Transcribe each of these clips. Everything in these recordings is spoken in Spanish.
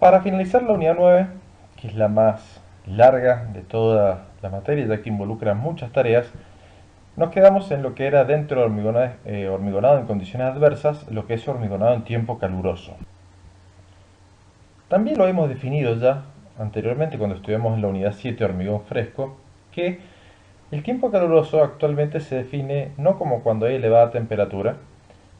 Para finalizar la unidad 9, que es la más larga de toda la materia, ya que involucra muchas tareas, nos quedamos en lo que era dentro de hormigonado en condiciones adversas, lo que es hormigonado en tiempo caluroso. También lo hemos definido ya anteriormente cuando estudiamos en la unidad 7 hormigón fresco, que el tiempo caluroso actualmente se define no como cuando hay elevada temperatura,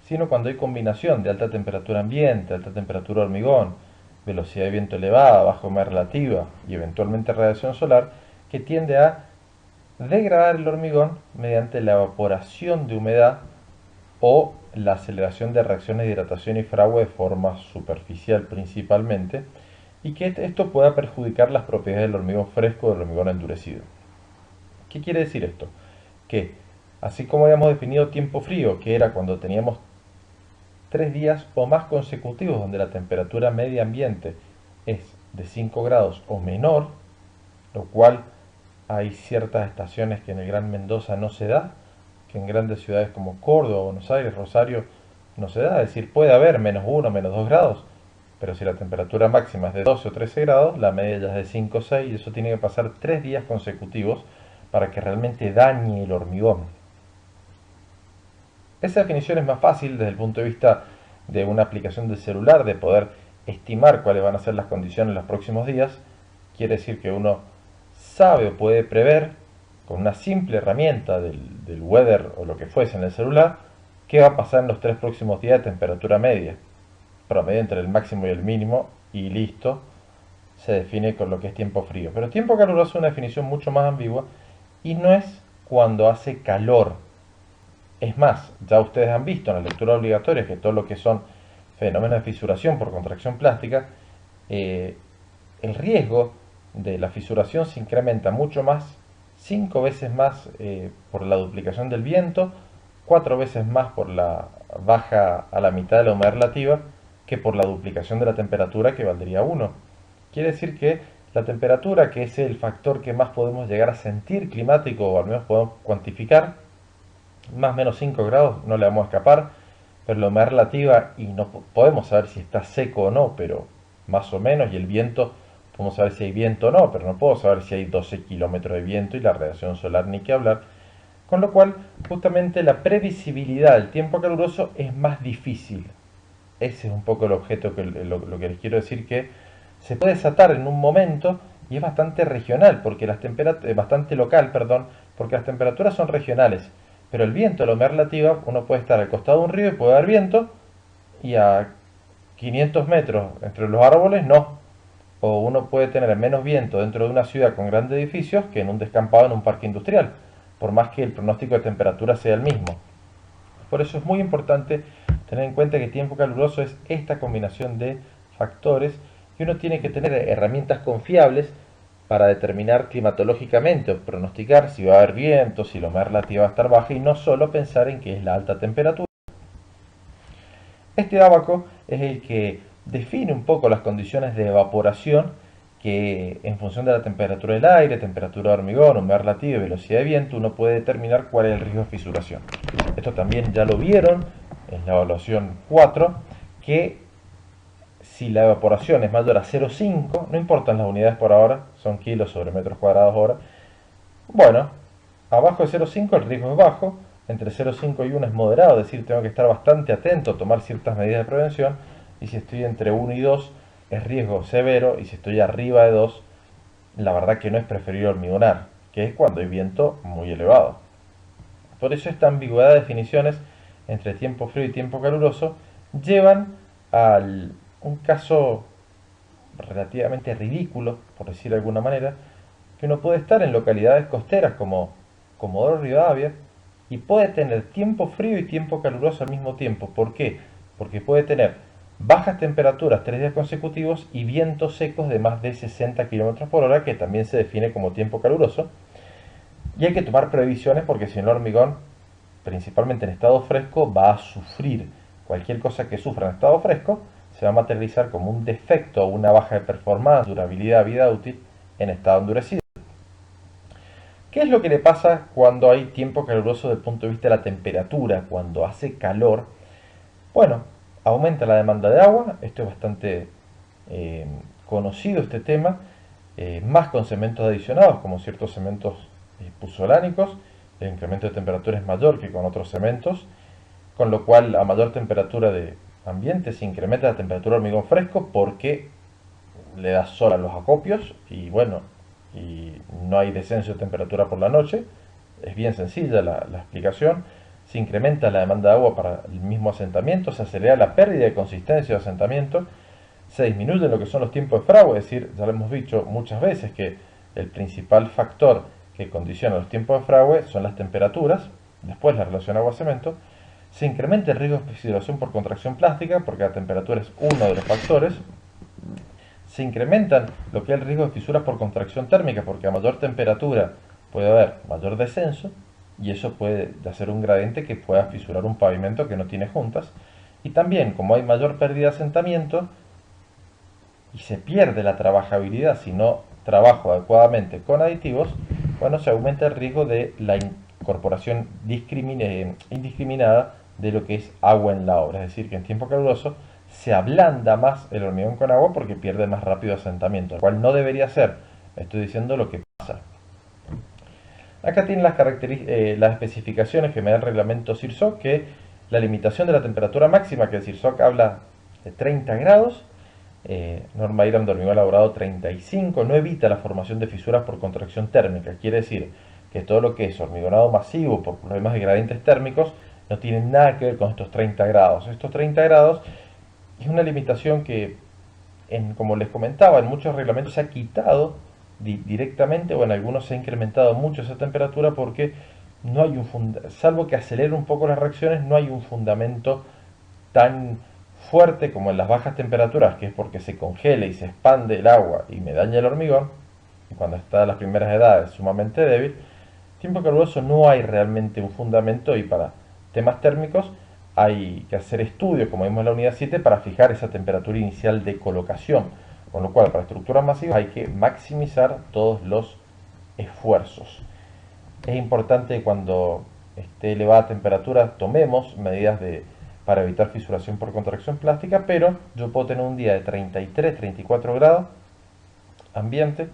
sino cuando hay combinación de alta temperatura ambiente, alta temperatura hormigón, velocidad de viento elevada, baja humedad relativa y eventualmente radiación solar, que tiende a degradar el hormigón mediante la evaporación de humedad o la aceleración de reacciones de hidratación y fragua de forma superficial principalmente, y que esto pueda perjudicar las propiedades del hormigón fresco o del hormigón endurecido. ¿Qué quiere decir esto? Que así como habíamos definido tiempo frío, que era cuando teníamos 3 días o más consecutivos donde la temperatura media ambiente es de 5 grados o menor, lo cual hay ciertas estaciones que en el Gran Mendoza no se da, que en grandes ciudades como Córdoba, Buenos Aires, Rosario no se da, es decir, puede haber -1, -2 grados, pero si la temperatura máxima es de 12 o 13 grados, la media ya es de 5 o 6 y eso tiene que pasar 3 días consecutivos para que realmente dañe el hormigón. Esa definición es más fácil desde el punto de vista de una aplicación del celular, de poder estimar cuáles van a ser las condiciones en los próximos días. Quiere decir que uno sabe o puede prever con una simple herramienta del weather o lo que fuese en el celular qué va a pasar en los 3 próximos días de temperatura media, promedio entre el máximo y el mínimo, y listo, se define con lo que es tiempo frío. Pero tiempo caluroso es una definición mucho más ambigua y no es cuando hace calor. Es más, ya ustedes han visto en la lectura obligatoria que todo lo que son fenómenos de fisuración por contracción plástica, eh, el riesgo de la fisuración se incrementa mucho más, 5 veces más por la duplicación del viento, 4 veces más por la baja a la mitad de la humedad relativa, que por la duplicación de la temperatura, que valdría 1. Quiere decir que la temperatura, que es el factor que más podemos llegar a sentir climático, o al menos podemos cuantificar, más o menos 5 grados no le vamos a escapar, pero la humedad relativa, y no podemos saber si está seco o no, pero más o menos, y el viento, podemos saber si hay viento o no, pero no puedo saber si hay 12 kilómetros de viento y la radiación solar ni que hablar, con lo cual justamente la previsibilidad del tiempo caluroso es más difícil. Ese es un poco el objeto, lo que les quiero decir, que se puede desatar en un momento y es bastante regional, porque bastante local, perdón, porque las temperaturas son regionales, pero el viento, la humedad relativa, uno puede estar al costado de un río y puede haber viento, y a 500 metros entre los árboles no. O uno puede tener menos viento dentro de una ciudad con grandes edificios que en un descampado en un parque industrial, por más que el pronóstico de temperatura sea el mismo. Por eso es muy importante tener en cuenta que tiempo caluroso es esta combinación de factores y uno tiene que tener herramientas confiables para determinar climatológicamente o pronosticar si va a haber viento, si la humedad relativa va a estar baja y no solo pensar en que es la alta temperatura. Este abaco es el que define un poco las condiciones de evaporación que en función de la temperatura del aire, temperatura de hormigón, humedad relativa y velocidad de viento uno puede determinar cuál es el riesgo de fisuración. Esto también ya lo vieron en la evaluación 4, que si la evaporación es mayor a 0,5, no importan las unidades por ahora, son kilos sobre metros cuadrados hora, bueno, abajo de 0,5 el riesgo es bajo, entre 0,5 y 1 es moderado, es decir, tengo que estar bastante atento, tomar ciertas medidas de prevención, y si estoy entre 1 y 2 es riesgo severo, y si estoy arriba de 2, la verdad que no es preferible hormigonar, que es cuando hay viento muy elevado. Por eso esta ambigüedad de definiciones entre tiempo frío y tiempo caluroso llevan a un caso relativamente ridículo, por decir de alguna manera, que uno puede estar en localidades costeras como Comodoro Rivadavia y puede tener tiempo frío y tiempo caluroso al mismo tiempo. ¿Por qué? Porque puede tener bajas temperaturas 3 días consecutivos y vientos secos de más de 60 km por hora, que también se define como tiempo caluroso. Y hay que tomar previsiones porque si no el hormigón, principalmente en estado fresco, va a sufrir. Cualquier cosa que sufra en estado fresco se va a materializar como un defecto o una baja de performance, durabilidad, vida útil en estado endurecido. ¿Qué es lo que le pasa cuando hay tiempo caluroso desde el punto de vista de la temperatura? Cuando hace calor, bueno, aumenta la demanda de agua, esto es bastante conocido este tema, más con cementos adicionados, como ciertos cementos puzolánicos. El incremento de temperatura es mayor que con otros cementos, con lo cual a mayor temperatura de ambiente se incrementa la temperatura de hormigón fresco porque le da sol a los acopios y bueno, y no hay descenso de temperatura por la noche. Es bien sencilla la explicación. Se incrementa la demanda de agua para el mismo asentamiento, se acelera la pérdida de consistencia de asentamiento, se disminuyen lo que son los tiempos de fragua, es decir, ya lo hemos dicho muchas veces que el principal factor que condiciona los tiempos de fragua son las temperaturas, después la relación agua-cemento. Se incrementa el riesgo de fisilación por contracción plástica, porque la temperatura es uno de los factores. Se incrementan lo que es el riesgo de fisuras por contracción térmica, porque a mayor temperatura puede haber mayor descenso, y eso puede hacer un gradiente que pueda fisurar un pavimento que no tiene juntas. Y también, como hay mayor pérdida de asentamiento, y se pierde la trabajabilidad si no trabajo adecuadamente con aditivos, bueno, se aumenta el riesgo de la incorporación indiscriminada de lo que es agua en la obra. Es decir, que en tiempo caluroso se ablanda más el hormigón con agua porque pierde más rápido asentamiento, lo cual no debería ser. Estoy diciendo lo que pasa. Acá tienen las especificaciones que me da el reglamento CIRSOC, que la limitación de la temperatura máxima, que el CIRSOC habla de 30 grados, norma IRAM de hormigón elaborado 35, no evita la formación de fisuras por contracción térmica. Quiere decir que todo lo que es hormigonado masivo por problemas de gradientes térmicos no tiene nada que ver con estos 30 grados. Estos 30 grados es una limitación que, como les comentaba, en muchos reglamentos se ha quitado directamente, o en algunos se ha incrementado mucho esa temperatura porque no hay salvo que acelere un poco las reacciones, no hay un fundamento tan fuerte como en las bajas temperaturas, que es porque se congela y se expande el agua y me daña el hormigón, y cuando está a las primeras edades sumamente débil. Tiempo caluroso no hay realmente un fundamento, y para temas térmicos hay que hacer estudios, como vimos en la unidad 7, para fijar esa temperatura inicial de colocación, con lo cual para estructuras masivas hay que maximizar todos los esfuerzos. Es importante cuando esté elevada temperatura tomemos medidas para evitar fisuración por contracción plástica, pero yo puedo tener un día de 33, 34 grados, ambiente,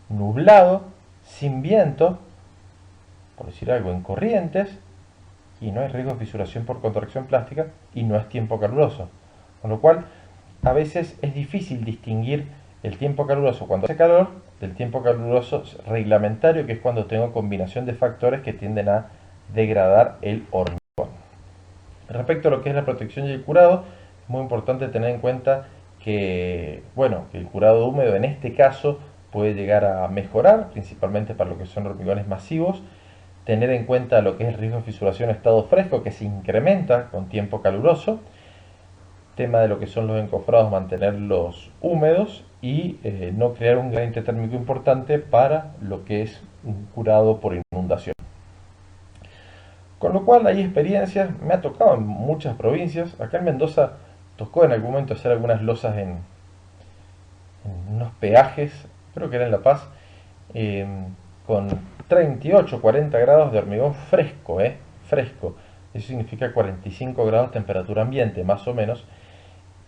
nublado, sin viento, por decir algo, en corrientes, y no hay riesgo de fisuración por contracción plástica, y no es tiempo caluroso. Con lo cual, a veces es difícil distinguir el tiempo caluroso cuando hace calor del tiempo caluroso reglamentario, que es cuando tengo combinación de factores que tienden a degradar el hormigón. Respecto a lo que es la protección y el curado, es muy importante tener en cuenta que, bueno, que el curado húmedo en este caso puede llegar a mejorar, principalmente para lo que son hormigones masivos. Tener en cuenta lo que es el riesgo de fisuración en estado fresco, que se incrementa con tiempo caluroso. Tema de lo que son los encofrados, mantenerlos húmedos y no crear un gradiente térmico importante para lo que es un curado por inundación. Con lo cual hay experiencias, me ha tocado en muchas provincias. Acá en Mendoza tocó en algún momento hacer algunas losas en unos peajes, creo que era en La Paz, con 38, 40 grados de hormigón fresco, fresco. Eso significa 45 grados temperatura ambiente, más o menos.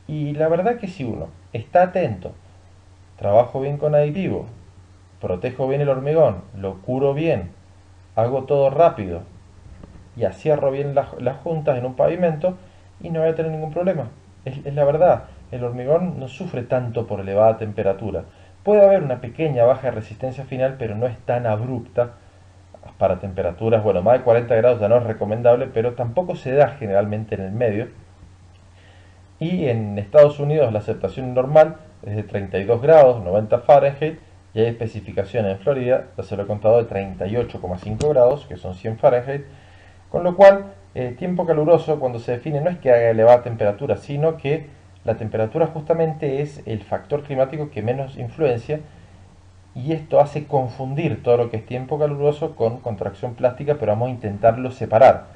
Y la verdad que si uno está atento, trabajo bien con aditivo, protejo bien el hormigón, lo curo bien, hago todo rápido y acierro bien las juntas en un pavimento, y no voy a tener ningún problema. Es la verdad, el hormigón no sufre tanto por elevada temperatura. Puede haber una pequeña baja de resistencia final, pero no es tan abrupta. Para temperaturas, bueno, más de 40 grados ya no es recomendable, pero tampoco se da generalmente en el medio. Y en Estados Unidos la aceptación normal es de 32 grados, 90 Fahrenheit, y hay especificaciones en Florida, ya se lo he contado, de 38,5 grados, que son 100 Fahrenheit, con lo cual tiempo caluroso cuando se define no es que haga elevada temperatura, sino que la temperatura justamente es el factor climático que menos influencia, y esto hace confundir todo lo que es tiempo caluroso con contracción plástica, pero vamos a intentarlo separar.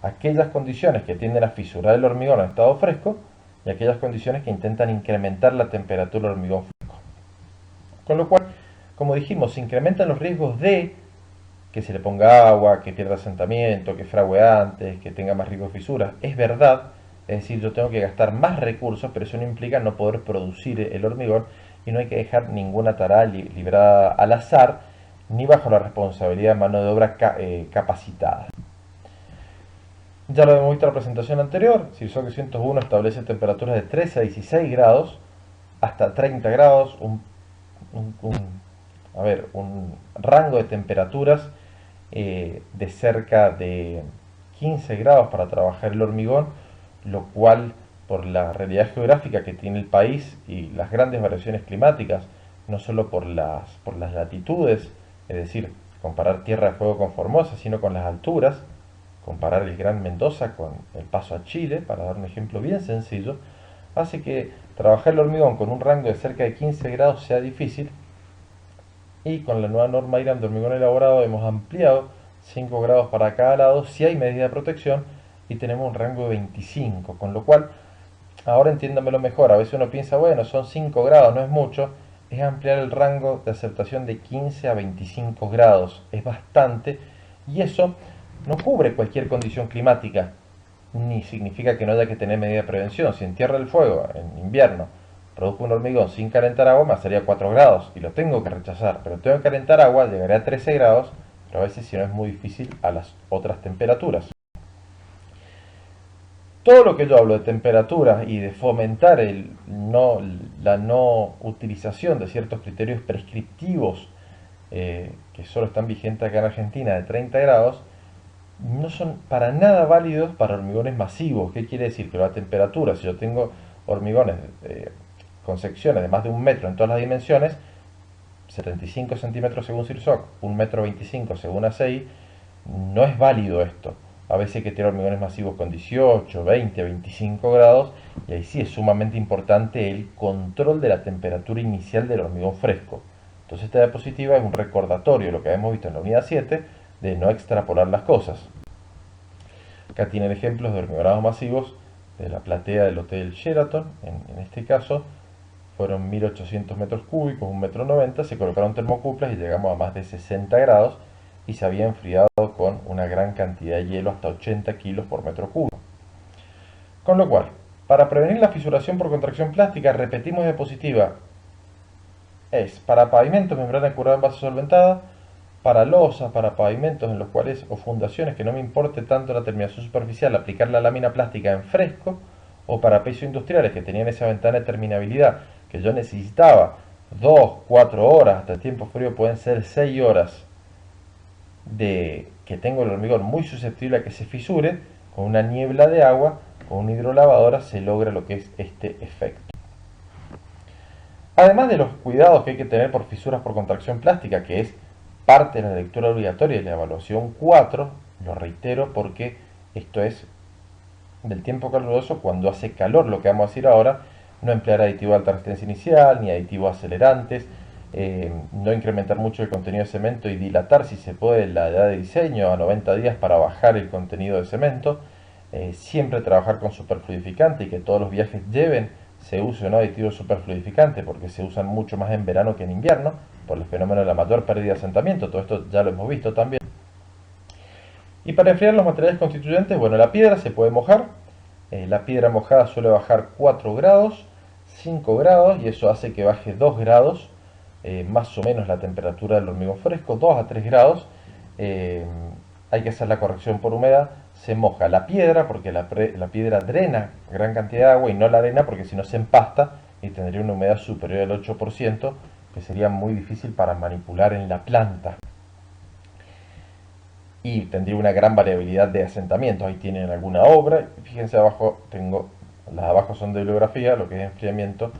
Aquellas condiciones que tienden a fisurar el hormigón en estado fresco y aquellas condiciones que intentan incrementar la temperatura del hormigón fresco. Con lo cual, como dijimos, se incrementan los riesgos de que se le ponga agua, que pierda asentamiento, que frague antes, que tenga más riesgo de fisuras. Es verdad, Es decir, yo tengo que gastar más recursos, pero eso no implica no poder producir el hormigón y no hay que dejar ninguna tarea librada al azar ni bajo la responsabilidad de mano de obra capacitada. Ya lo hemos visto en la presentación anterior, CIRSOC 601 establece temperaturas de 13 a 16 grados hasta 30 grados, un rango de temperaturas de cerca de 15 grados para trabajar el hormigón, lo cual por la realidad geográfica que tiene el país y las grandes variaciones climáticas, no solo por las latitudes, es decir, comparar Tierra de Fuego con Formosa, sino con las alturas, comparar el Gran Mendoza con el Paso a Chile, para dar un ejemplo bien sencillo, hace que trabajar el hormigón con un rango de cerca de 15 grados sea difícil, y con la nueva norma IRAM de hormigón elaborado hemos ampliado 5 grados para cada lado si hay medida de protección y tenemos un rango de 25, con lo cual, ahora entiéndamelo mejor, a veces uno piensa, bueno, son 5 grados, no es mucho, es ampliar el rango de aceptación de 15 a 25 grados, es bastante, y eso no cubre cualquier condición climática, ni significa que no haya que tener medida de prevención. Si en Tierra del Fuego, en invierno, produzco un hormigón sin calentar agua, me sería 4 grados y lo tengo que rechazar. Pero tengo que calentar agua, llegaré a 13 grados, pero a veces si no es muy difícil a las otras temperaturas. Todo lo que yo hablo de temperaturas y de fomentar la no utilización de ciertos criterios prescriptivos que solo están vigentes acá en Argentina de 30 grados, no son para nada válidos para hormigones masivos. ¿Qué quiere decir? Que la temperatura, si yo tengo hormigones con secciones de más de 1 metro en todas las dimensiones, 75 centímetros según CIRSOC, 1,25 m según ACI, no es válido esto. A veces hay que tener hormigones masivos con 18, 20, 25 grados, y ahí sí es sumamente importante el control de la temperatura inicial del hormigón fresco. Entonces esta diapositiva es un recordatorio de lo que hemos visto en la unidad 7, de no extrapolar las cosas. Acá tienen ejemplos de hormigonados masivos de la platea del Hotel Sheraton. En este caso fueron 1800 metros cúbicos, 1,90 m, se colocaron termocuplas y llegamos a más de 60 grados y se había enfriado con una gran cantidad de hielo, hasta 80 kilos por metro cúbico. Con lo cual, para prevenir la fisuración por contracción plástica, repetimos diapositiva, es para pavimentos membrana curada en base solventada, para losas, para pavimentos en los cuales, o fundaciones que no me importe tanto la terminación superficial, aplicar la lámina plástica en fresco, o para pisos industriales que tenían esa ventana de terminabilidad que yo necesitaba 2, 4 horas, hasta el tiempo frío pueden ser 6 horas, de que tengo el hormigón muy susceptible a que se fisure, con una niebla de agua, con una hidrolavadora se logra lo que es este efecto. Además de los cuidados que hay que tener por fisuras por contracción plástica, que es parte de la lectura obligatoria de la evaluación 4, lo reitero porque esto es del tiempo caluroso, cuando hace calor, lo que vamos a decir ahora, no emplear aditivo de alta resistencia inicial, ni aditivos acelerantes, no incrementar mucho el contenido de cemento y dilatar si se puede la edad de diseño a 90 días para bajar el contenido de cemento, siempre trabajar con superfluidificante y que todos los viajes lleven se use un aditivo superfluidificante porque se usan mucho más en verano que en invierno por el fenómeno de la mayor pérdida de asentamiento. Todo esto ya lo hemos visto también. Y para enfriar los materiales constituyentes, bueno, la piedra se puede mojar. La piedra mojada suele bajar 4 grados, 5 grados, y eso hace que baje 2 grados, más o menos la temperatura del hormigón fresco, 2 a 3 grados. Hay que hacer la corrección por humedad. Se moja la piedra porque la piedra drena gran cantidad de agua y no la arena porque si no se empasta y tendría una humedad superior al 8%, que sería muy difícil para manipular en la planta. Y tendría una gran variabilidad de asentamientos. Ahí tienen alguna obra. Fíjense abajo, las de abajo son de bibliografía, lo que es enfriamiento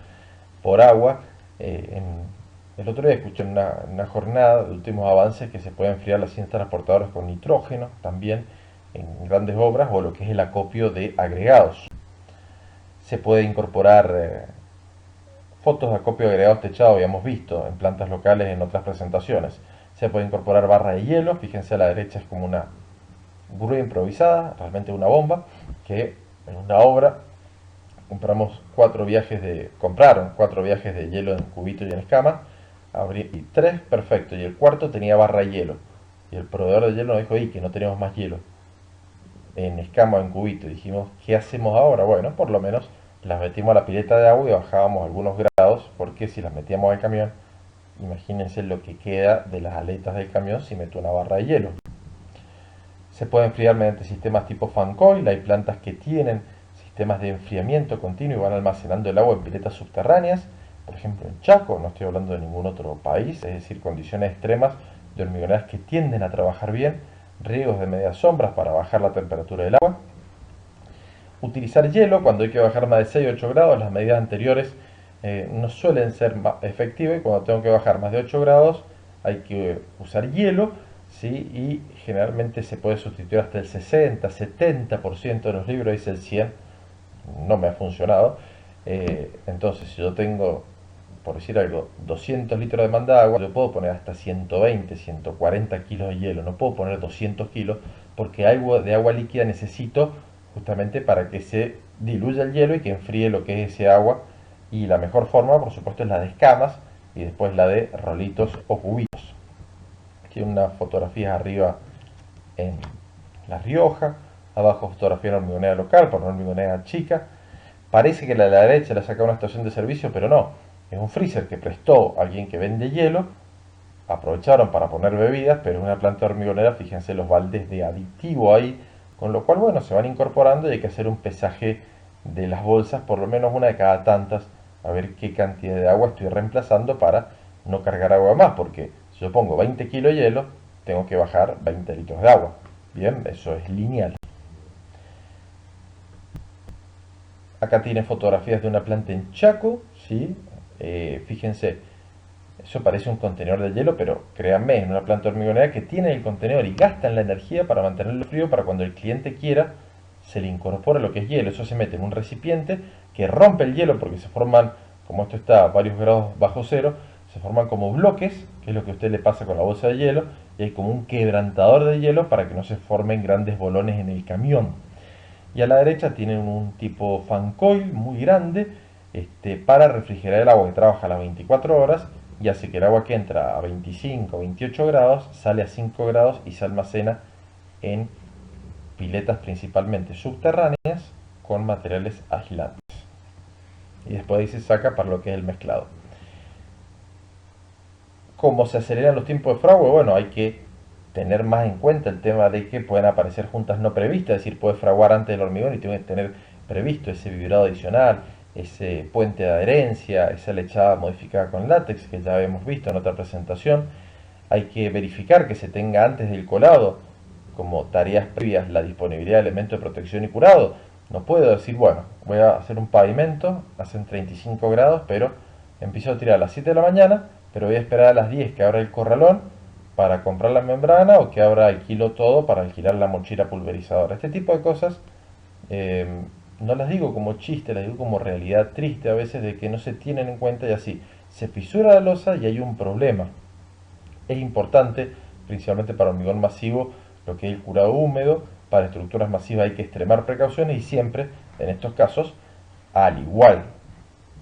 por agua. El otro día escuché en una jornada de últimos avances que se puede enfriar las cintas transportadoras con nitrógeno también en grandes obras, o lo que es el acopio de agregados. Se puede incorporar fotos de acopio de agregados techados, habíamos visto en plantas locales en otras presentaciones. Se puede incorporar barra de hielo, fíjense a la derecha es como una grúa improvisada, realmente una bomba, que en una obra compraron 4 viajes de hielo en cubito y en escama, y 3, perfecto, y el cuarto tenía barra de hielo, y el proveedor de hielo nos dijo, que no tenemos más hielo. en escama o en cubito. Y dijimos, ¿qué hacemos ahora? Bueno, por lo menos las metimos a la pileta de agua y bajábamos algunos grados, porque si las metíamos al camión, imagínense lo que queda de las aletas del camión si meto una barra de hielo. Se puede enfriar mediante sistemas tipo fan coil. Hay plantas que tienen sistemas de enfriamiento continuo y van almacenando el agua en piletas subterráneas. Por ejemplo, en Chaco, no estoy hablando de ningún otro país, es decir, condiciones extremas de hormigoneras que tienden a trabajar bien, riegos de medias sombras para bajar la temperatura del agua. Utilizar hielo cuando hay que bajar más de 6 o 8 grados, las medidas anteriores no suelen ser efectivas, y cuando tengo que bajar más de 8 grados hay que usar hielo, ¿sí? Y generalmente se puede sustituir hasta el 60-70%, de los libros dice el 100%, no me ha funcionado. Entonces, si yo tengo, por decir algo, 200 litros de demanda de agua, yo puedo poner hasta 120, 140 kilos de hielo, no puedo poner 200 kilos, porque algo de agua líquida necesito justamente para que se diluya el hielo y que enfríe lo que es ese agua. Y la mejor forma, por supuesto, es la de escamas y después la de rolitos o cubitos. Tiene unas fotografías arriba en La Rioja, abajo fotografía de una hormigonera local, por una hormigonera chica. Parece que la de la derecha la saca una estación de servicio, pero no. Es un freezer que prestó a alguien que vende hielo. Aprovecharon para poner bebidas, pero es una planta hormigonera, fíjense los baldes de aditivo ahí, con lo cual, bueno, se van incorporando y hay que hacer un pesaje de las bolsas, por lo menos una de cada tantas, a ver qué cantidad de agua estoy reemplazando para no cargar agua más, porque si yo pongo 20 kilos de hielo, tengo que bajar 20 litros de agua. Bien, eso es lineal. Acá tiene fotografías de una planta en Chaco, ¿sí? Fíjense, eso parece un contenedor de hielo, pero créanme, es una planta hormigonera que tiene el contenedor y gastan la energía para mantenerlo frío, para cuando el cliente quiera se le incorpora lo que es hielo. Eso se mete en un recipiente que rompe el hielo porque se forman, como esto está a varios grados bajo cero, se forman como bloques, que es lo que a usted le pasa con la bolsa de hielo, y hay como un quebrantador de hielo para que no se formen grandes bolones en el camión. Y a la derecha tienen un tipo fan coil muy grande, para refrigerar el agua, que trabaja a las 24 horas y hace que el agua que entra a 25 o 28 grados sale a 5 grados y se almacena en piletas principalmente subterráneas con materiales aislantes. Y después ahí se saca para lo que es el mezclado. ¿Cómo se aceleran los tiempos de fragua? Bueno, hay que tener más en cuenta el tema de que pueden aparecer juntas no previstas, es decir, puede fraguar antes del hormigón y tiene que tener previsto ese vibrado adicional, ese puente de adherencia, esa lechada modificada con látex que ya hemos visto en otra presentación. Hay que verificar que se tenga antes del colado, como tareas previas, la disponibilidad de elementos de protección y curado. No puedo decir, bueno, voy a hacer un pavimento, hacen 35 grados, pero empiezo a tirar a las 7 de la mañana, pero voy a esperar a las 10 que abra el corralón para comprar la membrana, o que abra el kilo todo para alquilar la mochila pulverizadora. Este tipo de cosas eh, no las digo como chiste, las digo como realidad triste a veces, de que no se tienen en cuenta, y así se fisura la losa y hay un problema. Es importante, principalmente para hormigón masivo, lo que es el curado húmedo. Para estructuras masivas hay que extremar precauciones, y siempre, en estos casos, al igual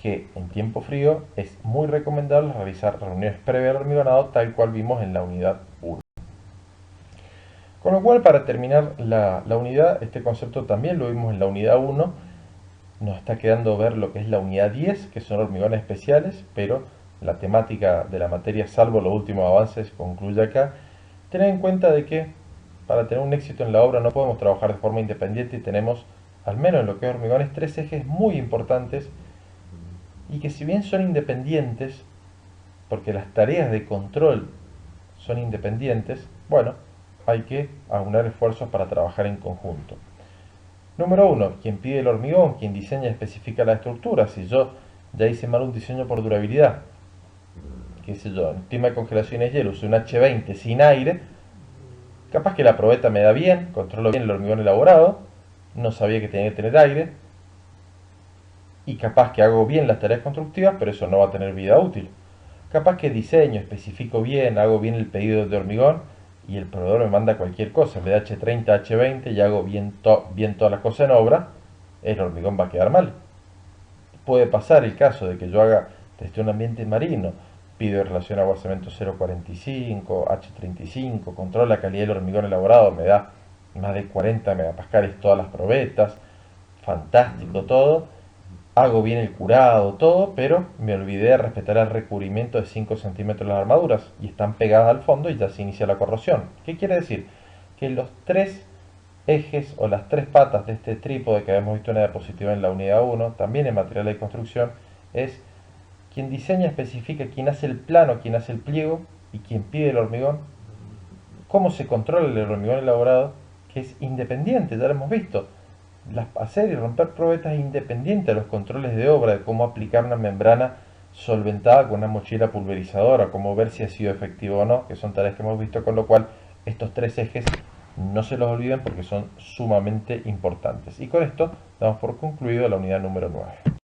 que en tiempo frío, es muy recomendable realizar reuniones previas al hormigonado, tal cual vimos en la unidad 1. Con lo cual, para terminar la unidad, este concepto también lo vimos en la unidad 1. Nos está quedando ver lo que es la unidad 10, que son hormigones especiales, pero la temática de la materia, salvo los últimos avances, concluye acá. Tener en cuenta de que para tener un éxito en la obra no podemos trabajar de forma independiente, y tenemos, al menos en lo que es hormigones, tres ejes muy importantes, y que si bien son independientes, porque las tareas de control son independientes, bueno, hay que aunar esfuerzos para trabajar en conjunto. Número uno, quien pide el hormigón, quien diseña y especifica la estructura. Si yo ya hice mal un diseño por durabilidad, qué sé yo, en tema de congelaciones de hielo, usé un H20 sin aire, capaz que la probeta me da bien, controlo bien el hormigón elaborado, no sabía que tenía que tener aire, y capaz que hago bien las tareas constructivas, pero eso no va a tener vida útil. Capaz que diseño, especifico bien, hago bien el pedido de hormigón, y el proveedor me manda cualquier cosa, en vez de H30, H20, y hago bien todas las cosas en obra, el hormigón va a quedar mal. Puede pasar el caso de que yo haga desde un ambiente marino, pido en relación a aguas cemento 0,45, H35, controlo la calidad del hormigón elaborado, me da más de 40 megapascales todas las probetas, fantástico todo, hago bien el curado, todo, pero me olvidé de respetar el recubrimiento de 5 centímetros de las armaduras y están pegadas al fondo y ya se inicia la corrosión. ¿Qué quiere decir? Que los tres ejes o las tres patas de este trípode que habíamos visto en la diapositiva en la unidad 1, también en material de construcción, es quien diseña, especifica, quien hace el plano, quien hace el pliego y quien pide el hormigón, cómo se controla el hormigón elaborado, que es independiente, ya lo hemos visto. Hacer y romper probetas es independiente de los controles de obra, de cómo aplicar una membrana solventada con una mochila pulverizadora, cómo ver si ha sido efectivo o no, que son tareas que hemos visto, con lo cual estos tres ejes no se los olviden porque son sumamente importantes. Y con esto damos por concluido la unidad número 9.